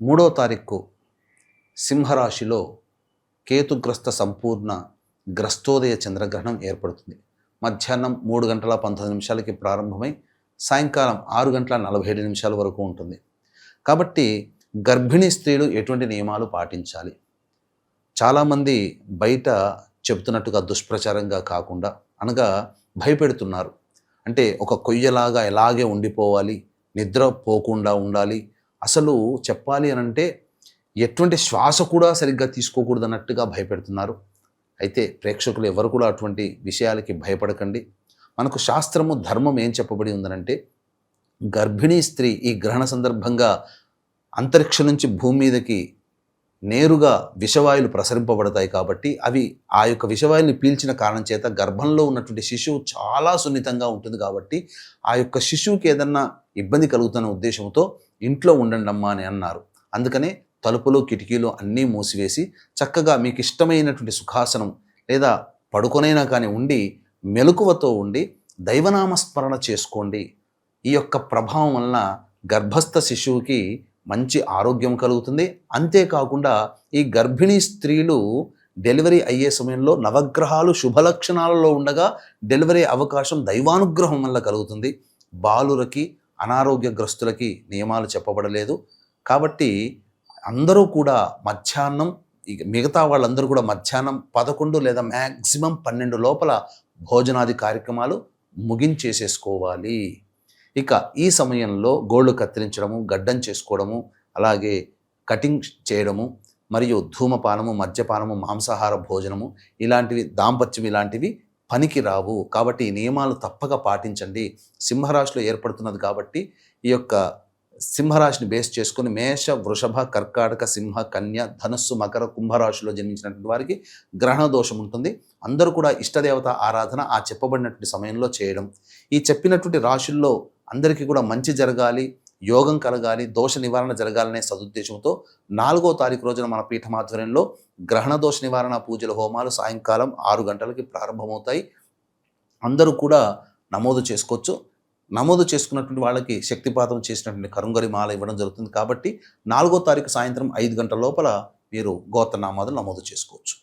3వ తారీఖు సింహరాశిలో కేతుగ్రస్త సంపూర్ణ గ్రస్తోదయ చంద్రగ్రహణం ఏర్పడుతుంది. మధ్యాహ్నం 3:19 ప్రారంభమై సాయంకాలం 6:47 వరకు ఉంటుంది. కాబట్టి గర్భిణీ స్త్రీలు ఎటువంటి నియమాలు పాటించాలి? చాలామంది బయట చెబుతున్నట్టుగా దుష్ప్రచారంగా కాకుండా అనగా భయపెడుతున్నారు. అంటే ఒక కొయ్యలాగా ఎలాగే ఉండిపోవాలి, నిద్ర పోకుండా ఉండాలి, అసలు చెప్పాలి అనంటే ఎటువంటి శ్వాస కూడా సరిగ్గా తీసుకోకూడదు అన్నట్టుగా భయపెడుతున్నారు. అయితే ప్రేక్షకులు ఎవరు కూడా అటువంటి విషయాలకి భయపడకండి. మనకు శాస్త్రము ధర్మం ఏం చెప్పబడి ఉందనంటే, గర్భిణీ స్త్రీ ఈ గ్రహణ సందర్భంగా అంతరిక్షం నుంచి భూమి మీదకి నేరుగా విషవాయువులు ప్రసరింపబడతాయి. కాబట్టి అవి ఆ యొక్క విషవాయువుని పీల్చిన కారణం చేత గర్భంలో ఉన్నటువంటి శిశువు చాలా సున్నితంగా ఉంటుంది. కాబట్టి ఆ యొక్క శిశువుకి ఏదన్నా ఇబ్బంది కలుగుతున్న ఉద్దేశంతో ఇంట్లో ఉండండి అమ్మా అని అన్నారు. అందుకనే తలుపులు కిటికీలు అన్నీ మూసివేసి చక్కగా మీకు ఇష్టమైనటువంటి సుఖాసనం లేదా పడుకొనైనా కానీ ఉండి మెలకువతో ఉండి దైవనామస్మరణ చేసుకోండి. ఈ యొక్క ప్రభావం వలన గర్భస్థ శిశువుకి మంచి ఆరోగ్యం కలుగుతుంది. అంతేకాకుండా ఈ గర్భిణీ స్త్రీలు డెలివరీ అయ్యే సమయంలో నవగ్రహాలు శుభలక్షణాలలో ఉండగా డెలివరీ అవకాశం దైవానుగ్రహం వల్ల కలుగుతుంది. బాలులకి అనారోగ్యగ్రస్తులకి నియమాలు చెప్పబడలేదు. కాబట్టి అందరూ కూడా మధ్యాహ్నం మిగతా వాళ్ళందరూ కూడా మధ్యాహ్నం 11 లేదా మ్యాక్సిమం 12 లోపల భోజనాది కార్యక్రమాలు ముగించేసేసుకోవాలి. ఇక ఈ సమయంలో గోళ్ళు కత్తిరించడము, గడ్డం చేసుకోవడము, అలాగే కటింగ్ చేయడము మరియు ధూమపానము, మద్యపానము, మాంసాహార భోజనము ఇలాంటివి, దాంపత్యం ఇలాంటివి పనికి రావు. కాబట్టి ఈ నియమాలు తప్పక పాటించండి. సింహరాశిలో ఏర్పడుతున్నది కాబట్టి ఈ యొక్క సింహరాశిని బేస్ చేసుకొని మేష, వృషభ, కర్కాటక, సింహ, కన్య, ధనస్సు, మకర, కుంభరాశిలో జన్మించినటువంటి వారికి గ్రహణ దోషం ఉంటుంది. అందరూ కూడా ఇష్టదేవత ఆరాధన ఆ చెప్పబడినటువంటి సమయంలో చేయడం, ఈ చెప్పినటువంటి రాశుల్లో అందరికీ కూడా మంచి జరగాలి, యోగం కలగాలి, దోష నివారణ జరగాలనే సదుద్దేశంతో 4వ తారీఖు రోజున మన పీఠమాధ్వర్యంలో గ్రహణ దోష నివారణ పూజల హోమాలు సాయంకాలం 6 గంటలకి ప్రారంభమవుతాయి. అందరూ కూడా నమోదు చేసుకోవచ్చు. నమోదు చేసుకున్నటువంటి వాళ్ళకి శక్తిపాతం చేసినటువంటి కరుంగరి మాల ఇవ్వడం జరుగుతుంది. కాబట్టి 4వ తారీఖు సాయంత్రం 5 గంటల లోపల మీరు గోత్రనామాలు నమోదు చేసుకోవచ్చు.